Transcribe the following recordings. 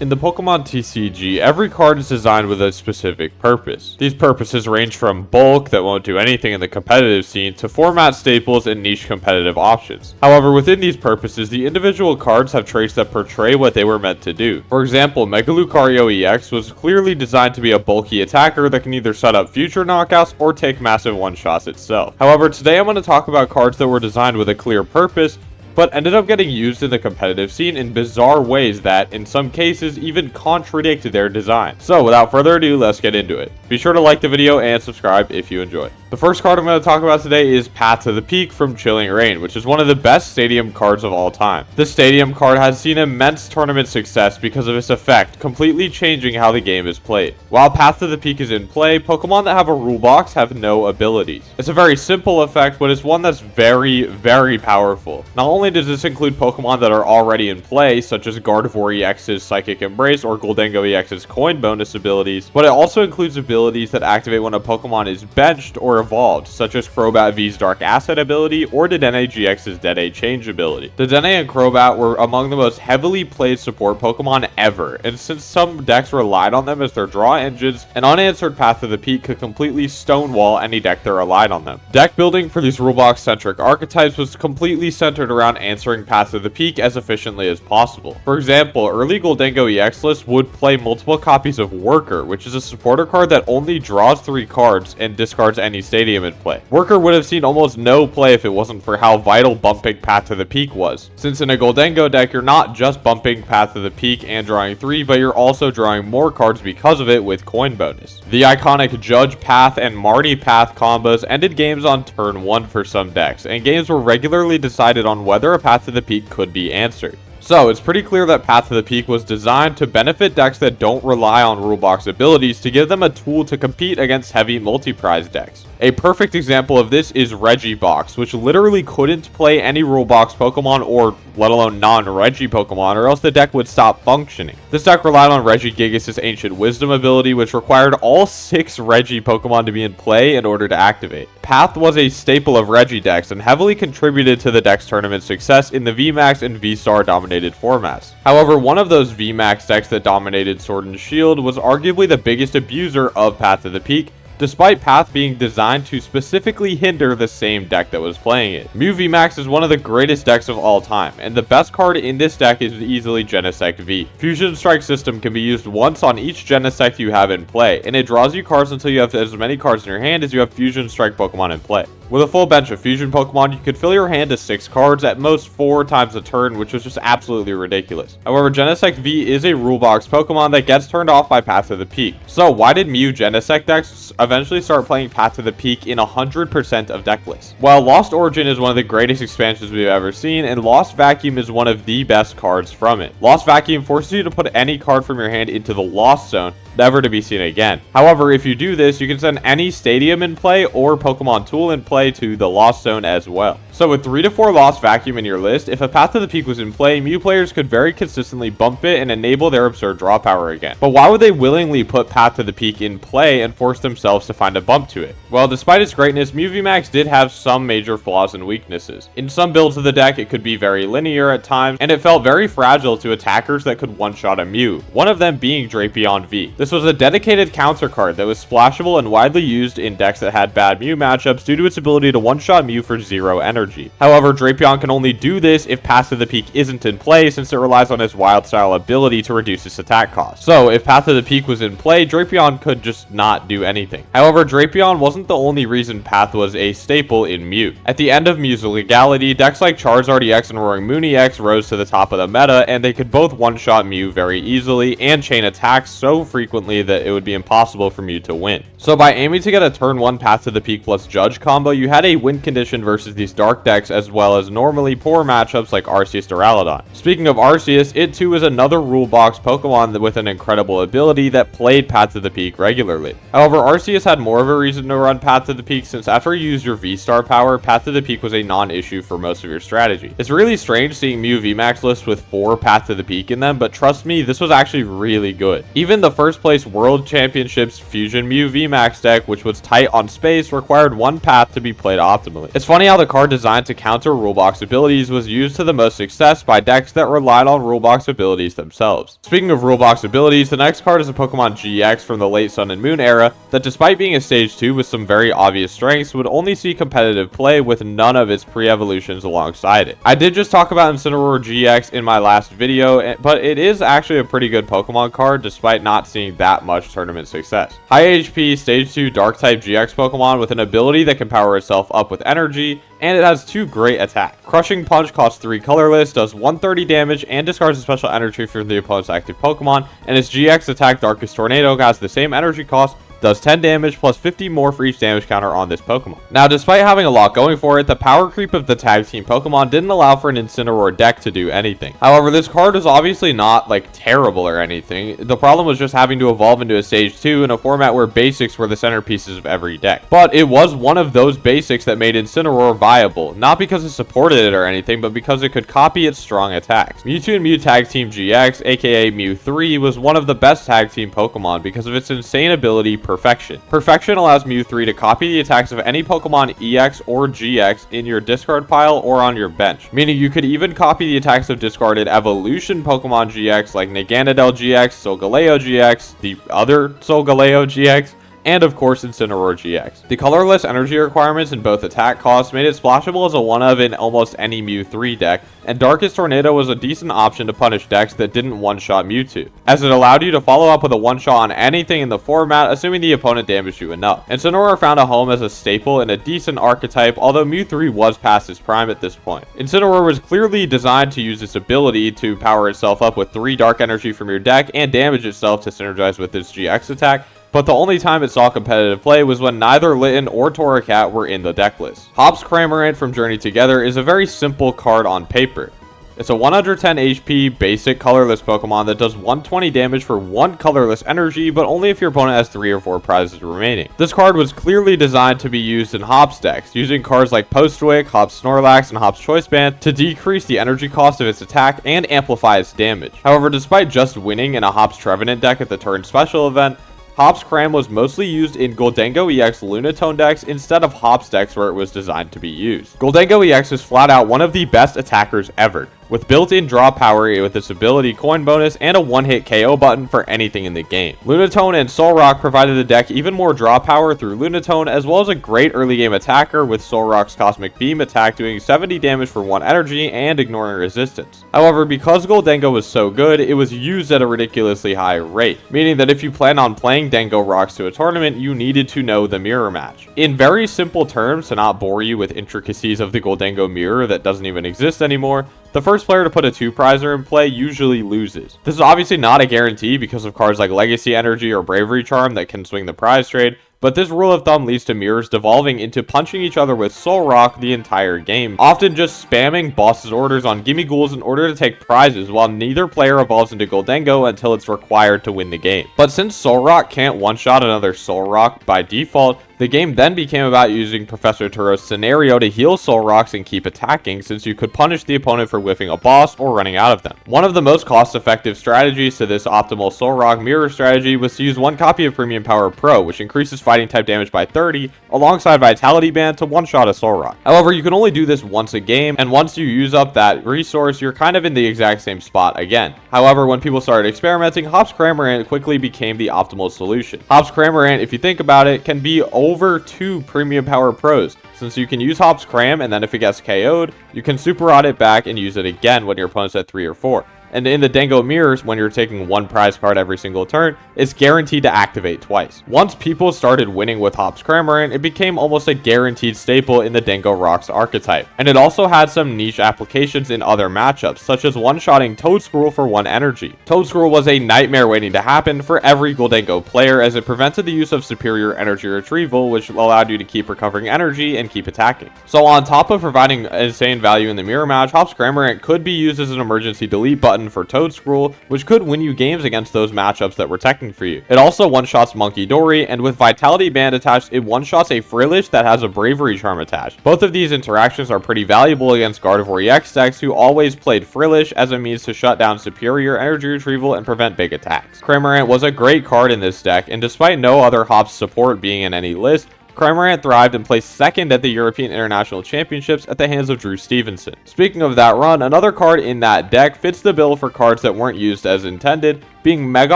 In the Pokemon TCG, every card is designed with a specific purpose. These purposes range from bulk that won't do anything in the competitive scene to format staples and niche competitive options. However, within these purposes, the individual cards have traits that portray what they were meant to do. For example, Mawile EX was clearly designed to be a bulky attacker that can either set up future knockouts or take massive one-shots itself. However, today I'm going to talk about cards that were designed with a clear purpose, but ended up getting used in the competitive scene in bizarre ways that, in some cases, even contradict their design. So without further ado, let's get into it. Be sure to like the video and subscribe if you enjoy. The first card I'm going to talk about today is Path to the Peak from Chilling Reign, which is one of the best stadium cards of all time. This stadium card has seen immense tournament success because of its effect, completely changing how the game is played. While Path to the Peak is in play, Pokemon that have a rule box have no abilities. It's a very simple effect, but it's one that's very, very powerful. Not only does this include Pokemon that are already in play, such as Gardevoir EX's Psychic Embrace or Gholdengo EX's Coin bonus abilities, but it also includes abilities that activate when a Pokemon is benched or evolved, such as Crobat V's Dark Acid ability or Dedenne GX's Dede Change ability. Dedenne and Crobat were among the most heavily played support Pokemon ever, and since some decks relied on them as their draw engines, an unanswered Path to the Peak could completely stonewall any deck that relied on them. Deck building for these rulebox-centric archetypes was completely centered around answering Path to the Peak as efficiently as possible. For example, early Gholdengo EX lists would play multiple copies of Worker, which is a supporter card that only draws 3 cards and discards any stadium in play. Worker would have seen almost no play if it wasn't for how vital bumping Path to the Peak was, since in a Gholdengo deck you're not just bumping Path to the Peak and drawing 3, but you're also drawing more cards because of it with coin bonus. The iconic Judge Path and Marnie Path combos ended games on turn 1 for some decks, and games were regularly decided on whether a Path to the Peak could be answered. So, it's pretty clear that Path to the Peak was designed to benefit decks that don't rely on rulebox abilities to give them a tool to compete against heavy multi-prize decks. A perfect example of this is Regibox, which literally couldn't play any rulebox Pokemon or let alone non-Regi Pokemon, or else the deck would stop functioning. This deck relied on Regigigas' Ancient Wisdom ability, which required all 6 Regi Pokemon to be in play in order to activate. Path was a staple of Regi decks and heavily contributed to the deck's tournament success in the VMAX and V-Star dominated formats. However, one of those VMAX decks that dominated Sword and Shield was arguably the biggest abuser of Path to the Peak, despite Path being designed to specifically hinder the same deck that was playing it. Mew VMAX is one of the greatest decks of all time, and the best card in this deck is easily Genesect V. Fusion Strike system can be used once on each Genesect you have in play, and it draws you cards until you have as many cards in your hand as you have Fusion Strike Pokemon in play. With a full bench of Fusion Pokemon, you could fill your hand to 6 cards, at most 4 times a turn, which was just absolutely ridiculous. However, Genesect V is a rulebox Pokemon that gets turned off by Path to the Peak. So why did Mew Genesect decks eventually start playing Path to the Peak in 100% of deck lists? Well, Lost Origin is one of the greatest expansions we've ever seen, and Lost Vacuum is one of the best cards from it. Lost Vacuum forces you to put any card from your hand into the Lost Zone, never to be seen again. However, if you do this, you can send any stadium in play or Pokemon tool in play to the Lost Zone as well. So with 3 to 4 Lost Vacuum in your list, if a Path to the Peak was in play, Mew players could very consistently bump it and enable their absurd draw power again. But why would they willingly put Path to the Peak in play and force themselves to find a bump to it? Well, despite its greatness, Mew VMAX did have some major flaws and weaknesses. In some builds of the deck, it could be very linear at times, and it felt very fragile to attackers that could one-shot a Mew, one of them being Drapion V. This was a dedicated counter card that was splashable and widely used in decks that had bad Mew matchups due to its ability to one-shot Mew for 0 energy. However, Drapion can only do this if Path to the Peak isn't in play, since it relies on its Wild Style ability to reduce its attack cost. So, if Path to the Peak was in play, Drapion could just not do anything. However, Drapion wasn't the only reason Path was a staple in Mew. At the end of Mew's legality, decks like Charizard EX and Roaring Moon EX rose to the top of the meta, and they could both one-shot Mew very easily and chain attacks so frequently that it would be impossible for Mew to win. So by aiming to get a turn 1 Path to the Peak plus Judge combo, you had a win condition versus these dark decks as well as normally poor matchups like Arceus Duraludon. Speaking of Arceus, it too is another rule box Pokemon with an incredible ability that played Path to the Peak regularly. However, Arceus had more of a reason to run Path to the Peak, since after you used your V-Star power, Path to the Peak was a non-issue for most of your strategy. It's really strange seeing Mew VMAX lists with 4 Path to the Peak in them, but trust me, this was actually really good. Even the first place World Championships Fusion Mew VMAX deck, which was tight on space, required 1 path to be played optimally. It's funny how the card design designed to counter rulebox abilities was used to the most success by decks that relied on rulebox abilities themselves. Speaking of rulebox abilities, the next card is a Pokemon GX from the late Sun and Moon era that, despite being a Stage 2 with some very obvious strengths, would only see competitive play with none of its pre-evolutions alongside it. I did just talk about Incineroar GX in my last video, but it is actually a pretty good Pokemon card despite not seeing that much tournament success. High HP, Stage 2 Dark-type GX Pokemon with an ability that can power itself up with energy, and it has 2 great attacks. Crushing Punch costs 3 colorless, does 130 damage, and discards a special energy from the opponent's active Pokemon, and its GX attack Darkest Tornado has the same energy cost, does 10 damage plus 50 more for each damage counter on this Pokemon. Now, despite having a lot going for it, the power creep of the tag team Pokemon didn't allow for an Incineroar deck to do anything. However, this card is obviously not like terrible or anything. The problem was just having to evolve into a Stage 2 in a format where basics were the centerpieces of every deck. But it was one of those basics that made Incineroar viable, not because it supported it or anything, but because it could copy its strong attacks. Mewtwo and Mew Tag Team GX, aka Mew 3, was one of the best tag team Pokemon because of its insane ability Perfection. Perfection allows Mew 3 to copy the attacks of any Pokemon EX or GX in your discard pile or on your bench, meaning you could even copy the attacks of discarded evolution Pokemon GX like Naganadel GX, Solgaleo GX, the other Solgaleo GX, and of course Incineroar GX. The colorless energy requirements in both attack costs made it splashable as a 1-of in almost any Mew 3 deck, and Darkest Tornado was a decent option to punish decks that didn't one-shot Mewtwo, as it allowed you to follow up with a one-shot on anything in the format, assuming the opponent damaged you enough. Incineroar found a home as a staple in a decent archetype, although Mew 3 was past its prime at this point. Incineroar was clearly designed to use its ability to power itself up with 3 dark energy from your deck and damage itself to synergize with its GX attack, but the only time it saw competitive play was when neither Litten or Torracat were in the deck list. Hop's Cramorant from Journey Together is a very simple card on paper. It's a 110 HP basic colorless Pokemon that does 120 damage for 1 colorless energy, but only if your opponent has 3 or 4 prizes remaining. This card was clearly designed to be used in Hop's decks, using cards like Postwick, Hop's Snorlax, and Hop's Choice Band to decrease the energy cost of its attack and amplify its damage. However, despite just winning in a Hop's Trevenant deck at the turn special event, Hop's Cram was mostly used in Gholdengo EX Lunatone decks instead of Hop's decks where it was designed to be used. Gholdengo EX is flat out one of the best attackers ever, with built-in draw power with its ability coin bonus and a one-hit KO button for anything in the game. Lunatone and Solrock provided the deck even more draw power through Lunatone, as well as a great early game attacker with Solrock's Cosmic Beam attack doing 70 damage for 1 energy and ignoring resistance. However, because Gholdengo was so good, it was used at a ridiculously high rate, meaning that if you plan on playing Dengo Rocks to a tournament, you needed to know the mirror match. In very simple terms, to not bore you with intricacies of the Gholdengo mirror that doesn't even exist anymore, the first player to put a 2-prizer in play usually loses. This is obviously not a guarantee because of cards like Legacy Energy or Bravery Charm that can swing the prize trade, but this rule of thumb leads to mirrors devolving into punching each other with Solrock the entire game, often just spamming boss's orders on Gimme Ghouls in order to take prizes, while neither player evolves into Gholdengo until it's required to win the game. But since Solrock can't one-shot another Solrock by default, the game then became about using Professor Turo's scenario to heal Solrocks and keep attacking, since you could punish the opponent for whiffing a boss or running out of them. One of the most cost-effective strategies to this optimal Solrock mirror strategy was to use 1 copy of Premium Power Pro, which increases fighting type damage by 30, alongside Vitality Band to one-shot a Solrock. However, you can only do this once a game, and once you use up that resource, you're kind of in the exact same spot again. However, when people started experimenting, Hop's Cramorant quickly became the optimal solution. Hop's Cramorant, if you think about it, can be over 2 Premium Power Pros, since you can use Hop's Cram, and then if it gets KO'd, you can Super Rod it back and use it again when your opponent's at 3 or 4. And in the Dengo mirrors, when you're taking 1 prize card every single turn, it's guaranteed to activate twice. Once people started winning with Hop's Cramorant, it became almost a guaranteed staple in the Dengo Rocks archetype. And it also had some niche applications in other matchups, such as one-shotting Toedscruel for 1 energy. Toedscruel was a nightmare waiting to happen for every Gholdengo player, as it prevented the use of superior energy retrieval, which allowed you to keep recovering energy and keep attacking. So on top of providing insane value in the mirror match, Hop's Cramorant could be used as an emergency delete button for Toedscruel, which could win you games against those matchups that were teching for you. It also one-shots Monkey Dory, and with Vitality Band attached, it one-shots a Frillish that has a Bravery Charm attached. Both of these interactions are pretty valuable against Gardevoir EX decks who always played Frillish as a means to shut down superior energy retrieval and prevent big attacks. Cramorant was a great card in this deck, and despite no other Hops support being in any list, Cramorant thrived and placed second at the European International Championships at the hands of Drew Stevenson. Speaking of that run, another card in that deck fits the bill for cards that weren't used as intended, being Mega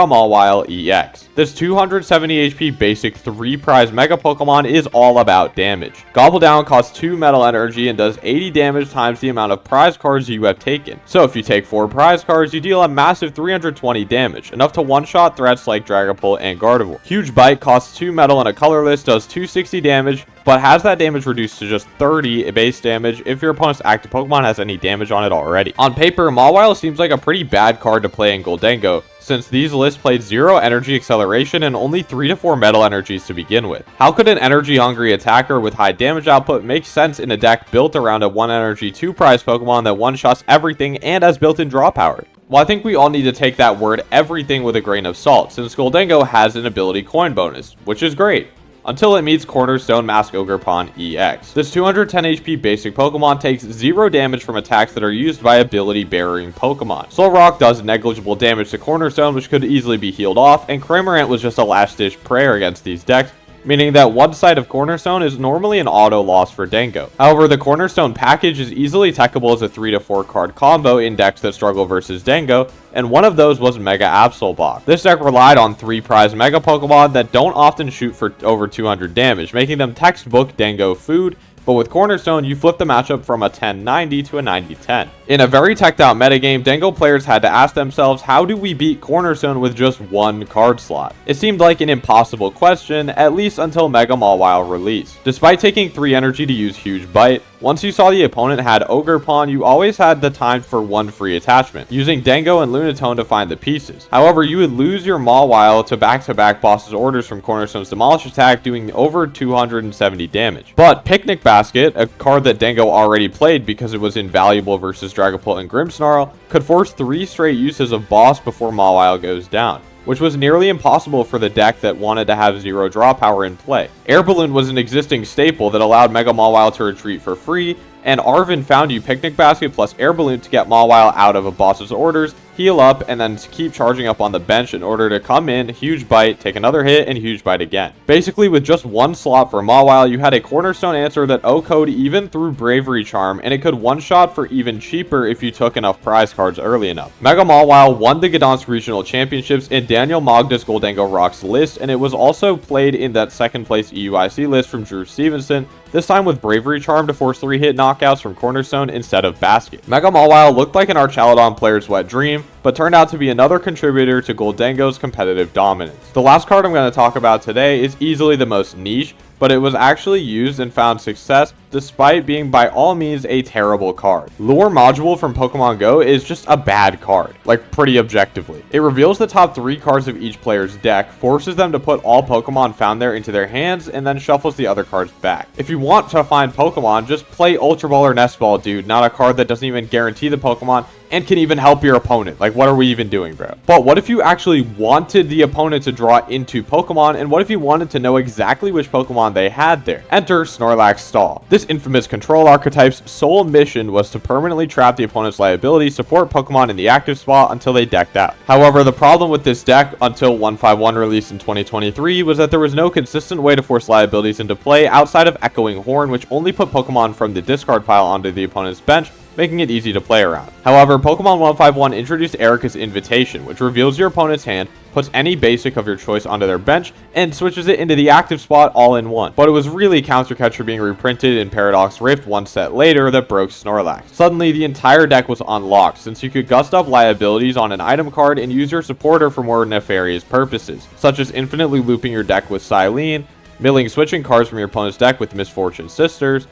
Mawile EX. This 270 HP basic 3 prize Mega Pokemon is all about damage. Gobble Down costs 2 metal energy and does 80 damage times the amount of prize cards you have taken. So if you take 4 prize cards, you deal a massive 320 damage, enough to one-shot threats like Dragapult and Gardevoir. Huge Bite costs 2 metal and a colorless, does 260 damage, but has that damage reduced to just 30 base damage if your opponent's active Pokemon has any damage on it already. On paper, Mawile seems like a pretty bad card to play in Gholdengo, since these lists played 0 energy acceleration and only 3 to 4 metal energies to begin with. How could an energy-hungry attacker with high damage output make sense in a deck built around a 1 energy 2 prize Pokemon that one-shots everything and has built-in draw power? Well, I think we all need to take that word everything with a grain of salt, since Gholdengo has an ability coin bonus, which is great, until it meets Cornerstone Mask Ogerpon EX. This 210 HP basic Pokemon takes 0 damage from attacks that are used by ability bearing Pokemon. Solrock does negligible damage to Cornerstone, which could easily be healed off, and Cramorant was just a last ditch prayer against these decks, meaning that one side of Cornerstone is normally an auto loss for Dengo. However, the Cornerstone package is easily techable as a 3 to 4 card combo in decks that struggle versus Dengo, and one of those was Mega Absolbach. This deck relied on 3 prize Mega Pokemon that don't often shoot for over 200 damage, making them textbook Dengo food, but with Cornerstone, you flip the matchup from a 10-90 to a 90-10. In a very teched out metagame, Dengo players had to ask themselves, how do we beat Cornerstone with just 1 card slot? It seemed like an impossible question, at least until Mega Mawile released. Despite taking 3 energy to use Huge Bite, once you saw the opponent had Ogerpon, you always had the time for 1 free attachment, using Dengo and Lunatone to find the pieces. However, you would lose your Mawile to back-to-back Boss's Orders from Cornerstone's Demolish attack, doing over 270 damage. But Picnic Basket, a card that Dengo already played because it was invaluable versus Dragapult and Grimmsnarl, could force 3 straight uses of Boss before Mawile goes down, which was nearly impossible for the deck that wanted to have 0 draw power in play. Air Balloon was an existing staple that allowed Mega Mawile to retreat for free, and Arvin found you Picnic Basket plus Air Balloon to get Mawile out of a Boss's Orders, heal up, and then keep charging up on the bench in order to come in, Huge Bite, take another hit, and Huge Bite again. Basically, with just 1 slot for Mawile, you had a Cornerstone answer that O-code even through Bravery Charm, and it could one-shot for even cheaper if you took enough prize cards early enough. Mega Mawile won the Gdansk Regional Championships in Daniel Magda's Gholdengo Rocks list, and it was also played in that 2nd place EUIC list from Drew Stevenson, this time with Bravery Charm to force 3-hit knockouts from Cornerstone instead of Basket. Mega Mawile looked like an Archaludon player's wet dream, but turned out to be another contributor to Gholdengo's competitive dominance. The last card I'm going to talk about today is easily the most niche, but it was actually used and found success despite being by all means a terrible card. Lure Module from Pokemon Go is just a bad card, like pretty objectively. It reveals the top 3 cards of each player's deck, forces them to put all Pokemon found there into their hands, and then shuffles the other cards back. If you want to find Pokemon, just play Ultra Ball or Nest Ball, dude, not a card that doesn't even guarantee the Pokemon and can even help your opponent. Like, what are we even doing, bro? But what if you actually wanted the opponent to draw into Pokemon, and what if you wanted to know exactly which Pokemon they had there? Enter Snorlax Stall. This infamous control archetype's sole mission was to permanently trap the opponent's liability, support Pokemon in the active spot until they decked out. However, the problem with this deck until 151 released in 2023 was that there was no consistent way to force liabilities into play outside of Echoing Horn, which only put Pokemon from the discard pile onto the opponent's bench, making it easy to play around. However, Pokemon 151 introduced Erica's Invitation, which reveals your opponent's hand, puts any basic of your choice onto their bench, and switches it into the active spot all in one. But it was really Counter Catcher being reprinted in Paradox Rift one set later that broke Snorlax. Suddenly, the entire deck was unlocked, since you could gust up liabilities on an item card and use your supporter for more nefarious purposes, such as infinitely looping your deck with Silene, milling switching cards from your opponent's deck with Misfortune Sisters,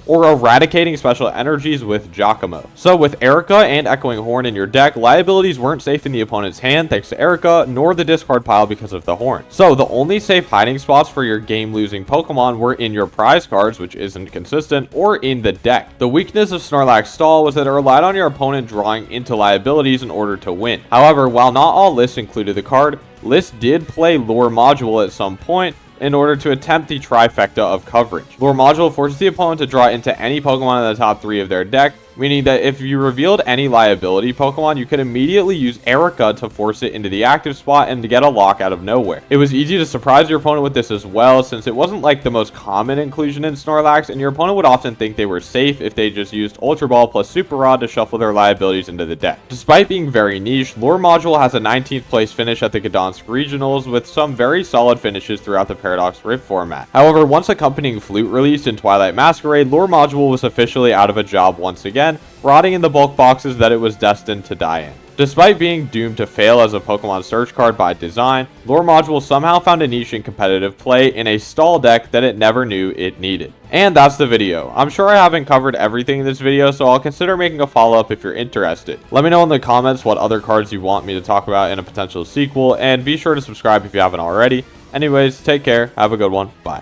or eradicating special energies with Giacomo. So with Erica and Echoing Horn in your deck, liabilities weren't safe in the opponent's hand thanks to Erica, nor the discard pile because of the horn. So the only safe hiding spots for your game-losing Pokemon were in your prize cards, which isn't consistent, or in the deck. The weakness of Snorlax Stall was that it relied on your opponent drawing into liabilities in order to win. However, while not all lists included the card, lists did play Lure Module at some point, in order to attempt the trifecta of coverage. Lure Module forces the opponent to draw into any Pokemon in the top 3 of their deck, meaning that if you revealed any liability Pokemon, you could immediately use Erica to force it into the active spot and to get a lock out of nowhere. It was easy to surprise your opponent with this as well, since it wasn't like the most common inclusion in Snorlax, and your opponent would often think they were safe if they just used Ultra Ball plus Super Rod to shuffle their liabilities into the deck. Despite being very niche, Lure Module has a 19th place finish at the Gdansk Regionals with some very solid finishes throughout the Paradox Rift format. However, once accompanying Flute released in Twilight Masquerade, Lure Module was officially out of a job once again, rotting in the bulk boxes that it was destined to die in. Despite being doomed to fail as a Pokemon search card by design, Lure Module somehow found a niche in competitive play in a stall deck that it never knew it needed. And that's the video. I'm sure I haven't covered everything in this video, so I'll consider making a follow-up if you're interested. Let me know in the comments what other cards you want me to talk about in a potential sequel, and be sure to subscribe if you haven't already. Anyways, take care, have a good one, bye.